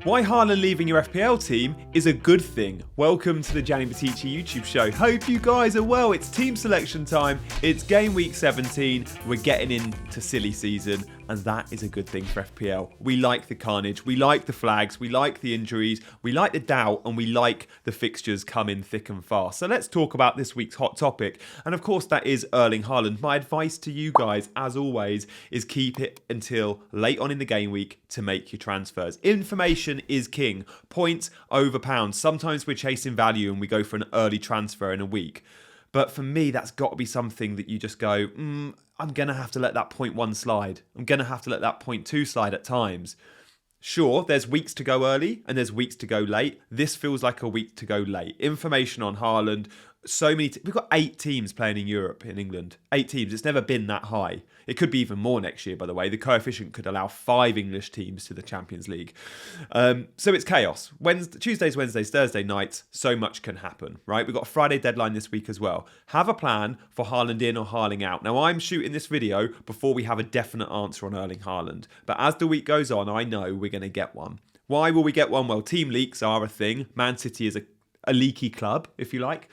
Why Haaland leaving your FPL team is a good thing. Welcome to the Gianni YouTube show. Hope you guys are well. It's team selection time. It's game week 17. We're getting into silly season, and that is a good thing for FPL. We like the carnage. We like the flags. We like the injuries. We like the doubt, and we like the fixtures coming thick and fast. So let's talk about this week's hot topic. And of course, that is Erling Haaland. My advice to you guys, as always, is keep it until late on in the game week to make your transfers. Information is king. Points over pounds. Sometimes we're chasing value and we go for an early transfer in a week. But for me, that's got to be something that you just go, I'm going to have to let that 0.1 slide. I'm going to have to let that 0.2 slide at times. Sure, there's weeks to go early and there's weeks to go late. This feels like a week to go late. Information on Haaland. We've got 8 teams playing in Europe, in England. 8 teams. It's never been that high. It could be even more next year, by the way. The coefficient could allow 5 English teams to the Champions League. So it's chaos. Tuesdays, Wednesdays, Thursday nights, so much can happen, right? We've got a Friday deadline this week as well. Have a plan for Haaland in or Haaland out. Now, I'm shooting this video before we have a definite answer on Erling Haaland. But as the week goes on, I know we're going to get one. Why will we get one? Well, team leaks are a thing. Man City is a leaky club, if you like.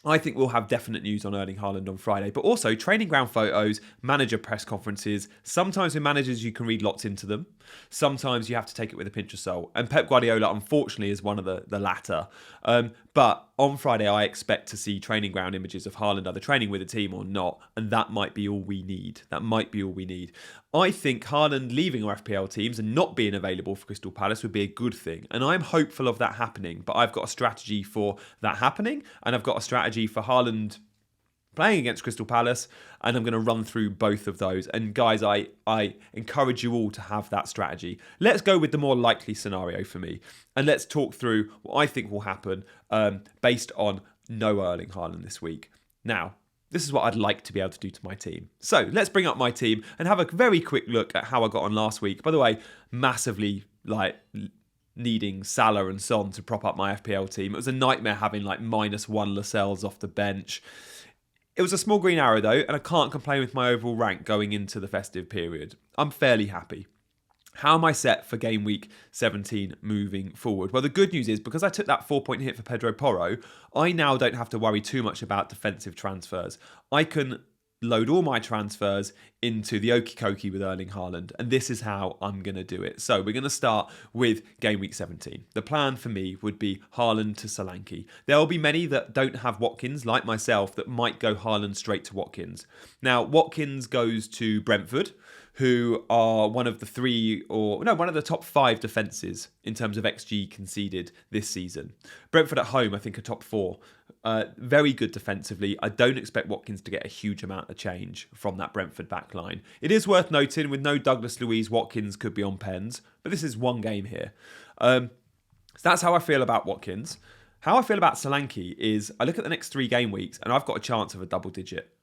I think we'll have definite news on Erling Haaland on Friday, but also training ground photos, manager press conferences. Sometimes with managers, you can read lots into them. Sometimes you have to take it with a pinch of salt. And Pep Guardiola, unfortunately, is one of the latter. But on Friday, I expect to see training ground images of Haaland either training with a team or not. And that might be all we need. I think Haaland leaving our FPL teams and not being available for Crystal Palace would be a good thing. And I'm hopeful of that happening. But I've got a strategy for that happening. And I've got a strategy for Haaland playing against Crystal Palace, and I'm going to run through both of those. And guys, I encourage you all to have that strategy. Let's go with the more likely scenario for me, and let's talk through what I think will happen based on no Erling Haaland this week. Now, this is what I'd like to be able to do to my team. So let's bring up my team and have a very quick look at how I got on last week. By the way, massively needing Salah and Son to prop up my FPL team. It was a nightmare having -1 Lascelles off the bench. It was a small green arrow though, and I can't complain with my overall rank going into the festive period. I'm fairly happy. How am I set for game week 17 moving forward? Well, the good news is because I took that 4-point hit for Pedro Porro, I now don't have to worry too much about defensive transfers. I can load all my transfers into the okie dokie with Erling Haaland, and this is how I'm going to do it. So we're going to start with game week 17. The plan for me would be Haaland to Solanke. There will be many that don't have Watkins, like myself, that might go Haaland straight to Watkins. Now, Watkins goes to Brentford, who are one of the top 5 defences in terms of XG conceded this season. Brentford at home, I think, are top 4. Very good defensively. I don't expect Watkins to get a huge amount of change from that Brentford back line. It is worth noting, with no Douglas Luiz, Watkins could be on pens, but this is one game here. So that's how I feel about Watkins. How I feel about Solanke is I look at the next 3 game weeks and I've got a chance of a double digit.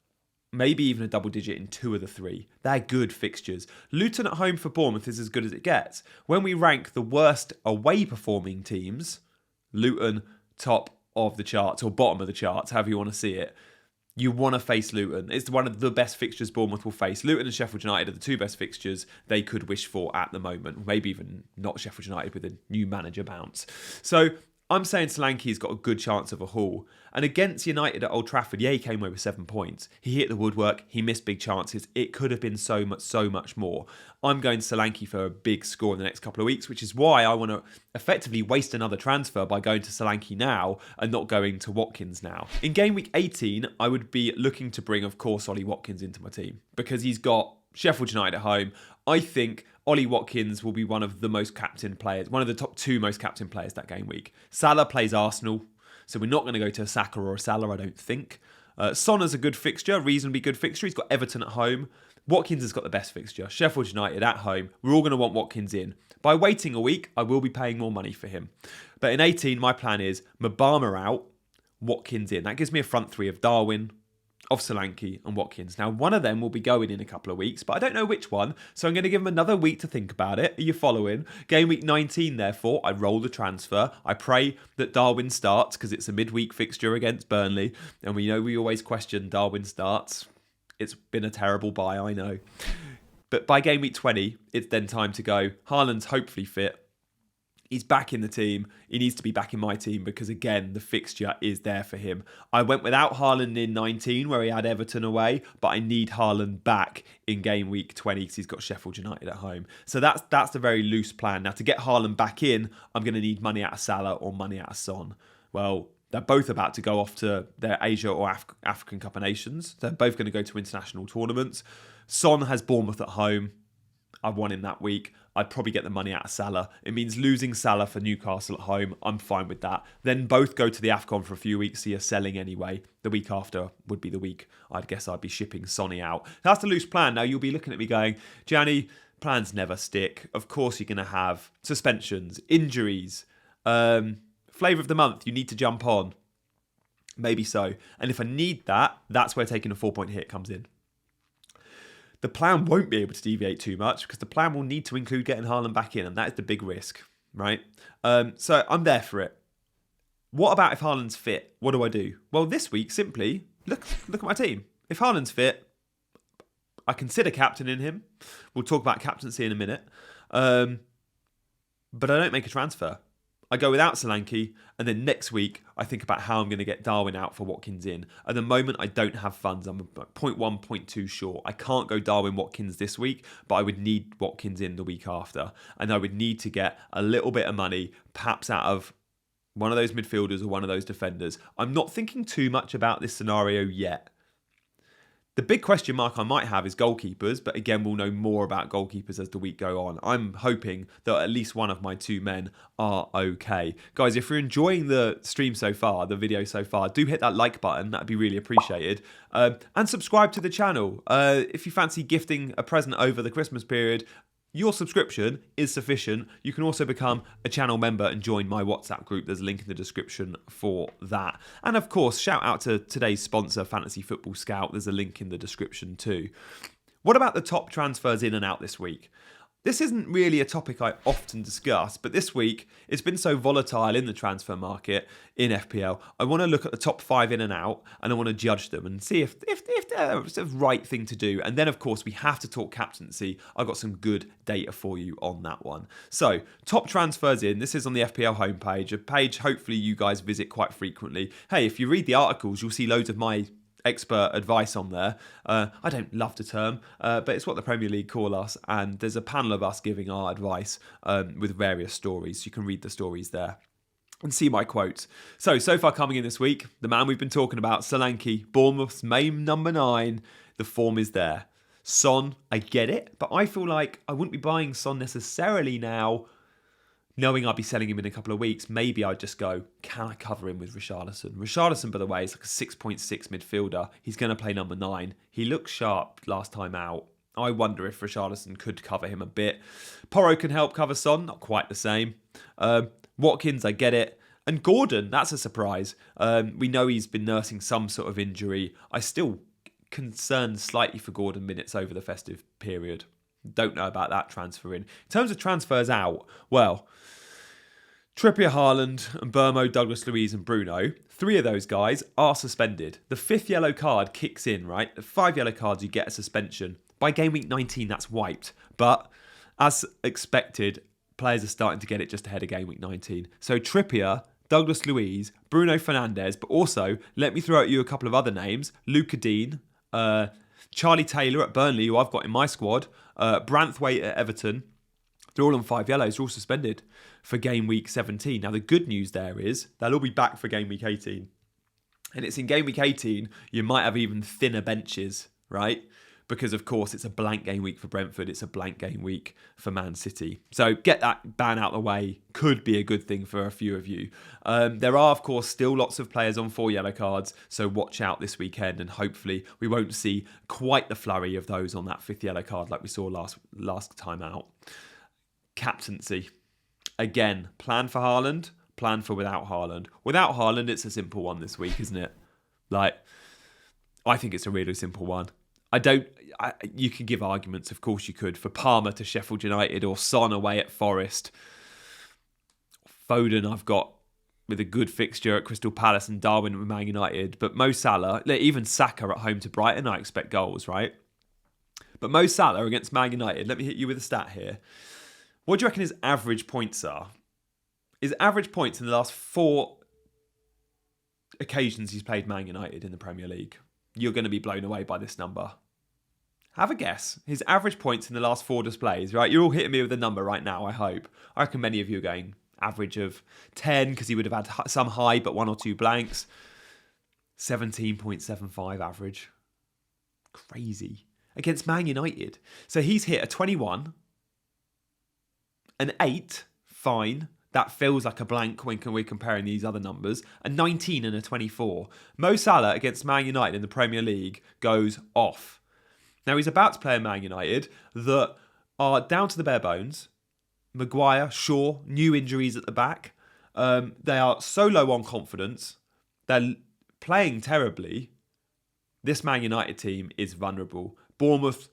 Maybe even a double digit in 2 of the 3. They're good fixtures. Luton at home for Bournemouth is as good as it gets. When we rank the worst away performing teams, Luton top of the charts or bottom of the charts, however you want to see it, you want to face Luton. It's one of the best fixtures Bournemouth will face. Luton and Sheffield United are the 2 best fixtures they could wish for at the moment. Maybe even not Sheffield United with a new manager bounce. So I'm saying Solanke's got a good chance of a haul. And against United at Old Trafford, he came away with 7 points. He hit the woodwork. He missed big chances. It could have been so much more. I'm going Solanke for a big score in the next couple of weeks, which is why I want to effectively waste another transfer by going to Solanke now and not going to Watkins now. In game week 18, I would be looking to bring, of course, Ollie Watkins into my team because he's got Sheffield United at home. I think Ollie Watkins will be one of the most captain players, one of the top 2 most captain players that game week. Salah plays Arsenal, so we're not going to go to a Saka or a Salah, I don't think. Son is a good fixture, reasonably good fixture. He's got Everton at home. Watkins has got the best fixture. Sheffield United at home. We're all going to want Watkins in. By waiting a week, I will be paying more money for him. But in 18, my plan is Mabama out, Watkins in. That gives me a front 3 of Darwin, of Solanke and Watkins. Now, one of them will be going in a couple of weeks, but I don't know which one, so I'm going to give them another week to think about it. Are you following? Game week 19, therefore, I roll the transfer. I pray that Darwin starts because it's a midweek fixture against Burnley, and we always question Darwin starts. It's been a terrible buy, I know. But by game week 20, it's then time to go. Haaland's hopefully fit. He's back in the team. He needs to be back in my team because, again, the fixture is there for him. I went without Haaland in 19 where he had Everton away, but I need Haaland back in game week 20 because he's got Sheffield United at home. So that's a very loose plan. Now, to get Haaland back in, I'm going to need money out of Salah or money out of Son. Well, they're both about to go off to their Asia or African Cup of Nations. They're both going to go to international tournaments. Son has Bournemouth at home. I won him that week. I'd probably get the money out of Salah. It means losing Salah for Newcastle at home. I'm fine with that. Then both go to the AFCON for a few weeks, so you're selling anyway. The week after would be the week I'd guess I'd be shipping Sonny out. That's the loose plan. Now you'll be looking at me going, Gianni, plans never stick. Of course you're going to have suspensions, injuries, flavour of the month, you need to jump on. Maybe so. And if I need that, that's where taking a 4-point hit comes in. The plan won't be able to deviate too much because the plan will need to include getting Haaland back in, and that is the big risk, right? So I'm there for it. What about if Haaland's fit? What do I do? Well, this week, simply, look at my team. If Haaland's fit, I consider captaining him. We'll talk about captaincy in a minute. But I don't make a transfer. I go without Solanke, and then next week I think about how I'm going to get Darwin out for Watkins in. At the moment, I don't have funds. I'm 0.1, 0.2 short. I can't go Darwin Watkins this week, but I would need Watkins in the week after. And I would need to get a little bit of money, perhaps out of one of those midfielders or one of those defenders. I'm not thinking too much about this scenario yet. The big question mark I might have is goalkeepers, but again, we'll know more about goalkeepers as the week go on. I'm hoping that at least one of my two men are okay. Guys, if you're enjoying the stream so far, the video so far, do hit that like button. That'd be really appreciated. And subscribe to the channel. If you fancy gifting a present over the Christmas period, your subscription is sufficient. You can also become a channel member and join my WhatsApp group. There's a link in the description for that. And of course, shout out to today's sponsor, Fantasy Football Scout. There's a link in the description too. What about the top transfers in and out this week? This isn't really a topic I often discuss, but this week it's been so volatile in the transfer market in FPL. I want to look at the top 5 in and out, and I want to judge them and see if they're the right thing to do. And then, of course, we have to talk captaincy. I've got some good data for you on that one. So, top transfers in. This is on the FPL homepage, a page hopefully you guys visit quite frequently. Hey, if you read the articles, you'll see loads of my expert advice on there. I don't love the term, but it's what the Premier League call us, and there's a panel of us giving our advice with various stories. You can read the stories there and see my quotes. So far coming in this week, the man we've been talking about, Solanke, Bournemouth's main number 9, the form is there. Son, I get it, but I feel like I wouldn't be buying Son necessarily now, knowing I'd be selling him in a couple of weeks. Maybe I'd just go, can I cover him with Richarlison? Richarlison, by the way, is like a 6.6 midfielder. He's going to play number 9. He looked sharp last time out. I wonder if Richarlison could cover him a bit. Porro can help cover Son, not quite the same. Watkins, I get it. And Gordon, that's a surprise. We know he's been nursing some sort of injury. I still concerned slightly for Gordon minutes over the festive period. Don't know about that transfer in. In terms of transfers out, well, Trippier, Haaland, and Burmo, Douglas Luiz and Bruno, 3 of those guys are suspended. The 5th yellow card kicks in, right? The 5 yellow cards, you get a suspension. By game week 19, that's wiped. But as expected, players are starting to get it just ahead of game week 19. So Trippier, Douglas Luiz, Bruno Fernandes, but also, let me throw at you a couple of other names. Luca Dean, Charlie Taylor at Burnley, who I've got in my squad, Branthwaite at Everton. They're all on 5 yellows. They're all suspended for game week 17. Now, the good news there is they'll all be back for game week 18. And it's in game week 18, you might have even thinner benches, right? Because, of course, it's a blank game week for Brentford. It's a blank game week for Man City. So get that ban out of the way. Could be a good thing for a few of you. There are, of course, still lots of players on 4 yellow cards. So watch out this weekend. And hopefully we won't see quite the flurry of those on that 5th yellow card like we saw last time out. Captaincy. Again, plan for Haaland, plan for without Haaland. Without Haaland, it's a simple one this week, isn't it? I think it's a really simple one. You can give arguments, of course you could, for Palmer to Sheffield United or Son away at Forest. Foden I've got with a good fixture at Crystal Palace and Darwin with Man United. But Mo Salah, even Saka at home to Brighton, I expect goals, right? But Mo Salah against Man United, let me hit you with a stat here. What do you reckon his average points are? His average points in the last 4 occasions he's played Man United in the Premier League. You're going to be blown away by this number. Have a guess. His average points in the last 4 displays, right? You're all hitting me with a number right now, I hope. I reckon many of you are going average of 10 because he would have had some high but 1 or 2 blanks. 17.75 average. Crazy. Against Man United. So he's hit a 21, an 8, fine. That feels like a blank when we're comparing these other numbers. A 19 and a 24. Mo Salah against Man United in the Premier League goes off. Now he's about to play a Man United that are down to the bare bones. Maguire, Shaw, new injuries at the back. They are so low on confidence. They're playing terribly. This Man United team is vulnerable. Bournemouth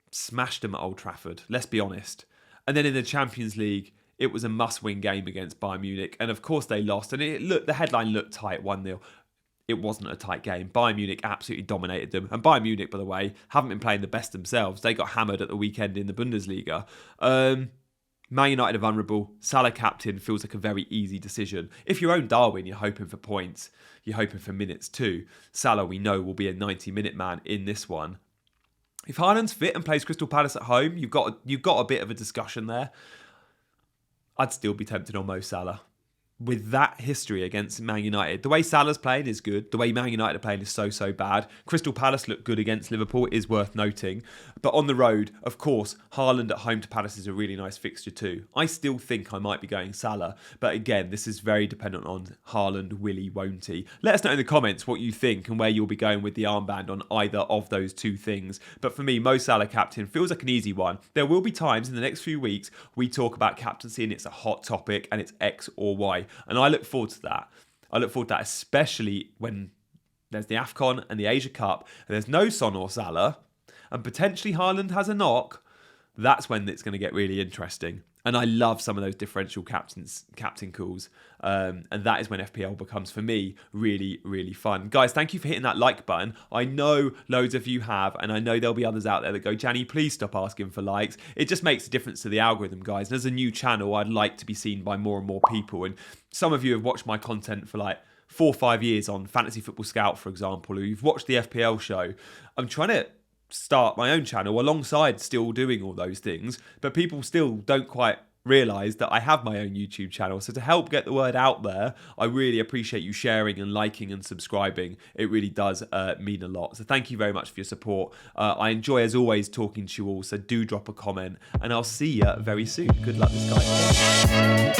smashed them at Old Trafford, let's be honest. And then in the Champions League, it was a must-win game against Bayern Munich. And of course they lost. And the headline looked tight, 1-0. It wasn't a tight game. Bayern Munich absolutely dominated them. And Bayern Munich, by the way, haven't been playing the best themselves. They got hammered at the weekend in the Bundesliga. Man United are vulnerable. Salah captain feels like a very easy decision. If you own Darwin, you're hoping for points. You're hoping for minutes too. Salah, we know, will be a 90-minute man in this one. If Haaland's fit and plays Crystal Palace at home, you've got a bit of a discussion there. I'd still be tempted on Mo Salah. With that history against Man United, the way Salah's playing is good. The way Man United are playing is so bad. Crystal Palace looked good against Liverpool, is worth noting. But on the road, of course, Haaland at home to Palace is a really nice fixture too. I still think I might be going Salah. But again, this is very dependent on Haaland, will he, won't he? Let us know in the comments what you think and where you'll be going with the armband on either of those two things. But for me, Mo Salah captain feels like an easy one. There will be times in the next few weeks we talk about captaincy and it's a hot topic and it's X or Y. And I look forward to that. I look forward to that, especially when there's the AFCON and the Asia Cup, and there's no Son or Salah, and potentially Haaland has a knock. That's when it's going to get really interesting. And I love some of those differential captain calls. And that is when FPL becomes, for me, really, really fun. Guys, thank you for hitting that like button. I know loads of you have, and I know there'll be others out there that go, Gianni, please stop asking for likes. It just makes a difference to the algorithm, guys. And as a new channel, I'd like to be seen by more and more people. And some of you have watched my content for like 4 or 5 years on Fantasy Football Scout, for example, or you've watched the FPL show. I'm trying to start my own channel alongside still doing all those things, but people still don't quite realise that I have my own YouTube channel. So to help get the word out there, I really appreciate you sharing and liking and subscribing. It really does mean a lot. So thank you very much for your support. I enjoy, as always, talking to you all, so do drop a comment and I'll see you very soon. Good luck, this guy.